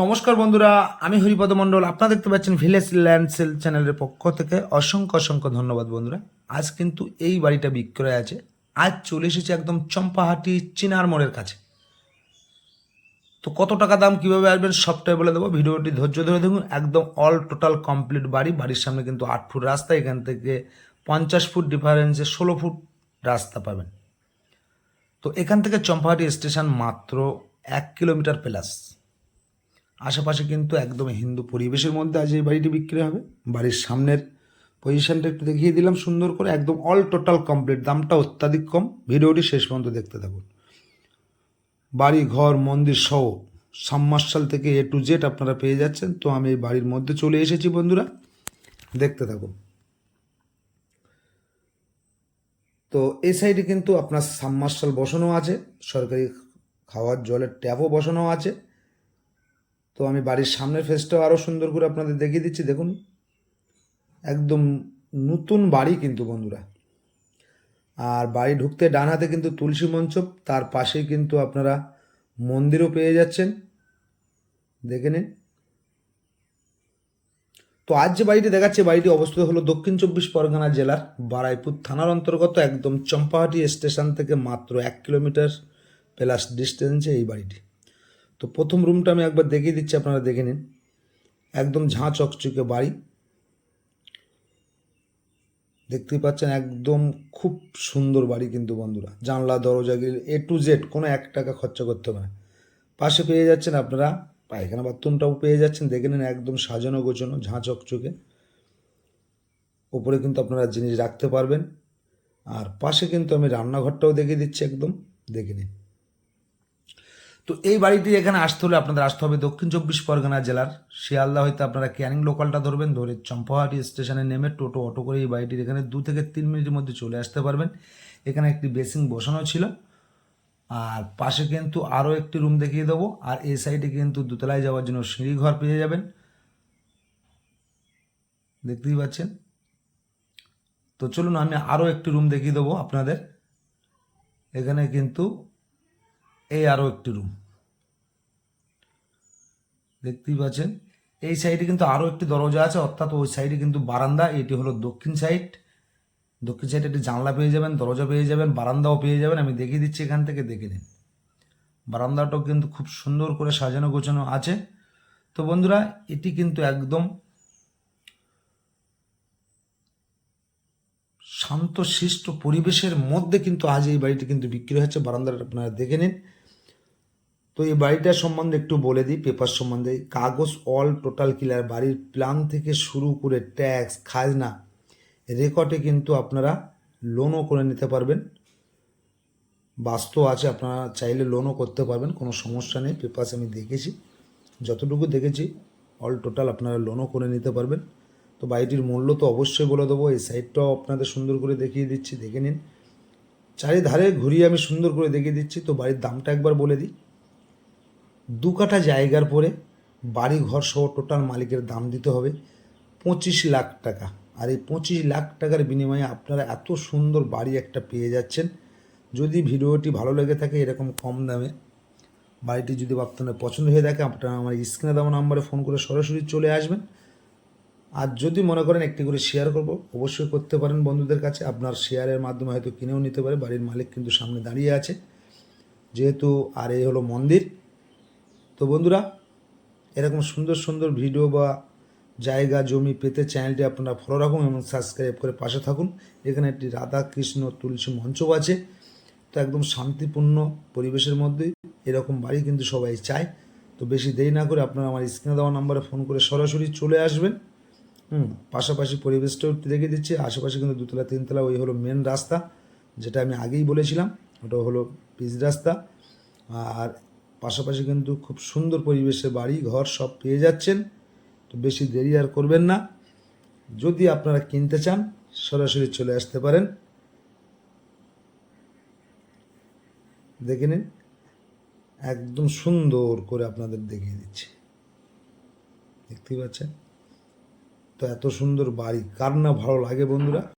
নমস্কার বন্ধুরা, আমি হরিপদ মণ্ডল। আপনারা দেখতে পাচ্ছেন ভিলেজ ল্যান্ড সেল চ্যানেলের পক্ষ থেকে অসংখ্য অসংখ্য ধন্যবাদ বন্ধুরা। আজ কিন্তু এই বাড়িটা বিক্রয় আছে। আজ চলে এসেছে একদম চম্পাহাটি চিনার মোড়ের কাছে। তো কত টাকা দাম, কীভাবে আসবেন সবটাই বলে দেবো। ভিডিওটি ধৈর্য ধরে দেখুন। একদম অল টোটাল কমপ্লিট বাড়ি। বাড়ির সামনে কিন্তু 8 ফুট রাস্তা, এখান থেকে 50 ফুট ডিফারেন্সে 16 ফুট রাস্তা পাবেন। তো এখান থেকে চম্পাহাটি স্টেশন মাত্র 1 কিলোমিটার প্লাস। আশেপাশে কিন্তু একদম হিন্দু পরিবেশের মধ্যে আজ এই বাড়িটি বিক্রি হবে। বাড়ির সামনের পজিশনটা একটু দেখিয়ে দিলাম সুন্দর করে। একদম অল টোটাল কমপ্লিট, দামটা অত্যাধিক কম। ভিডিওটি শেষ পর্যন্ত দেখতে থাকুন। বাড়ি, ঘর, মন্দির সহ সাবমার্শাল থেকে A to Z আপনারা পেয়ে যাচ্ছেন। তো আমি এই বাড়ির মধ্যে চলে এসেছি বন্ধুরা, দেখতে থাকুন। তো এই সাইডে কিন্তু আপনার সাবমার্শাল বসানো আছে, সরকারি খাওয়ার জলের ট্যাপও বসানো আছে। তো আমি বাড়ির সামনের ফেসটাও আরও সুন্দর করে আপনাদের দেখিয়ে দিচ্ছি। দেখুন, একদম নতুন বাড়ি কিন্তু বন্ধুরা। আর বাড়ি ঢুকতে ডান হাতে কিন্তু তুলসী মঞ্চ, তার পাশেই কিন্তু আপনারা মন্দিরও পেয়ে যাচ্ছেন, দেখে নিন। তো আজ যে বাড়িটি দেখাচ্ছে, বাড়িটি অবস্থিত হলো দক্ষিণ 24 পরগনা জেলার বারাইপুর থানার অন্তর্গত, একদম চম্পাহাটি স্টেশন থেকে মাত্র 1 কিলোমিটার প্লাস ডিস্টেন্সে এই বাড়িটি। তো প্রথম রুমটা আমি একবার দেখিয়ে দিচ্ছি, আপনারা দেখে নিন। একদম ঝাঁ চকচকে বাড়ি, দেখতেই পাচ্ছেন। একদম খুব সুন্দর বাড়ি কিন্তু বন্ধুরা। জানলা দরজা গিল A to Z, কোনো 1 টাকা খরচা করতে হবে না। পাশে পেয়ে যাচ্ছেন আপনারা পায়খানা বাথরুমটাও পেয়ে যাচ্ছেন, দেখে নিন। একদম সাজানো গোছানো, ঝাঁ চকচকে। ওপরে কিন্তু আপনারা জিনিস রাখতে পারবেন। আর পাশে কিন্তু আমি রান্নাঘরটাও দেখিয়ে দিচ্ছি, একদম দেখে নিন। তো এই বাড়িটি এখানে আসতে হলে আপনাদের আসতে হবে দক্ষিণ 24 পরগনা জেলার শিয়ালদা হইতে আপনারা ক্যানিং লোকালটা ধরবেন, ধরে চম্পাহাটি স্টেশনে নেমে টোটো অটো করে এই বাড়িটির এখানে 2 থেকে 3 মিনিটের মধ্যে চলে আসতে পারবেন। এখানে একটি বেসিং বসানো ছিল। আর পাশে কিন্তু আরও একটি রুম দেখিয়ে দেবো। আর এই সাইডে কিন্তু দোতলায় যাওয়ার জন্য সিঁড়ি ঘর পেয়ে যাবেন, দেখতেই পাচ্ছেন। তো চলুন আমি আরও একটি রুম দেখিয়ে দেবো আপনাদের। এখানে কিন্তু এই আরও একটি রুম দেখতেই পাচ্ছেন। এই সাইডে কিন্তু আরও একটি দরজা আছে, অর্থাৎ ওই সাইডে কিন্তু বারান্দা। এটি হলো দক্ষিণ সাইড। দক্ষিণ সাইডে একটি জানলা পেয়ে যাবেন, দরজা পেয়ে যাবেন, বারান্দাও পেয়ে যাবেন। আমি দেখিয়ে দিচ্ছি, এখান থেকে দেখে নিন। বারান্দাটাও কিন্তু খুব সুন্দর করে সাজানো গোছানো আছে। তো বন্ধুরা, এটি কিন্তু একদম শান্তশিষ্ট পরিবেশের মধ্যে কিন্তু আজ এই বাড়িটি কিন্তু বিক্রি হচ্ছে। বারান্দাটা আপনারা দেখে নিন। তো এই বাড়িটার সম্বন্ধে একটু বলে দিই, পেপার সম্বন্ধে। কাগজ অল টোটাল ক্লিয়ার। বাড়ির প্ল্যান থেকে শুরু করে ট্যাক্স, খাজনা রেকর্ডে কিন্তু আপনারা লোনও করে নিতে পারবেন। বাস্তব আছে, আপনারা চাইলে লোনও করতে পারবেন, কোনো সমস্যা নেই। পেপার আমি দেখেছি, যতটুকু দেখেছি অল টোটাল আপনারা লোনও করে নিতে পারবেন। তো বাড়িটির মূল্য তো অবশ্যই বলে দেবো। এই সাইডটাও আপনাদের সুন্দর করে দেখিয়ে দিচ্ছি, দেখে নিন। চারিধারে ঘুরিয়ে আমি সুন্দর করে দেখিয়ে দিচ্ছি। তো বাড়ির দামটা একবার বলে দিই। 2 কাঠা জায়গার পরে বাড়ি ঘর সহ টোটাল মালিকের দাম দিতে হবে 25 লাখ টাকা। আর এই 25 লাখ টাকার বিনিময়ে আপনারা এত সুন্দর বাড়ি একটা পেয়ে যাচ্ছেন। যদি ভিডিওটি ভালো লেগে থাকে, এরকম কম দামে বাড়িটি যদি আপনার পছন্দ হয়ে থাকে, আপনারা আমার স্ক্রিনে দেওয়া নাম্বারে ফোন করে সরাসরি চলে আসবেন। আর যদি মনে করেন একটি করে শেয়ার করব, অবশ্যই করতে পারেন বন্ধুদের কাছে। আপনার শেয়ারের মাধ্যমে হয়তো কিনেও নিতে পারে। বাড়ির মালিক কিন্তু সামনে দাঁড়িয়ে আছে যেহেতু। আর এই হলো মন্দির। তো বন্ধুরা, এরকম সুন্দর সুন্দর ভিডিও বা জায়গা জমি পেতে চ্যানেলটি আপনারা ফলো রাখুন এবং সাবস্ক্রাইব করে পাশে থাকুন। এখানে একটি রাধা কৃষ্ণ তুলসী মঞ্চও আছে। তো একদম শান্তিপূর্ণ পরিবেশের মধ্যে এরকম বাড়ি কিন্তু সবাই চায়। তো বেশি দেরি না করে আপনারা আমার স্ক্রিনে দেওয়া নাম্বারে ফোন করে সরাসরি চলে আসবেন। পাশাপাশি পরিবেশটাও একটু দেখিয়ে দিচ্ছি। আশেপাশে কিন্তু 2 তলা 3 তলা, ওই হলো মেন রাস্তা, যেটা আমি আগেই বলেছিলাম, ওটা হলো পিচ রাস্তা। আর পাশাপাশি কিন্তু খুব সুন্দর পরিবেশে বাড়ি ঘর সব পেয়ে যাচ্ছেন। তো বেশি দেরি আর করবেন না। যদি আপনারা কিনতে চান, সরাসরি চলে আসতে পারেন, দেখে নিন। একদম সুন্দর করে আপনাদের দেখিয়ে দিচ্ছি, দেখতেই পাচ্ছেন। তো এত সুন্দর বাড়ি কার না ভালো লাগে বন্ধুরা।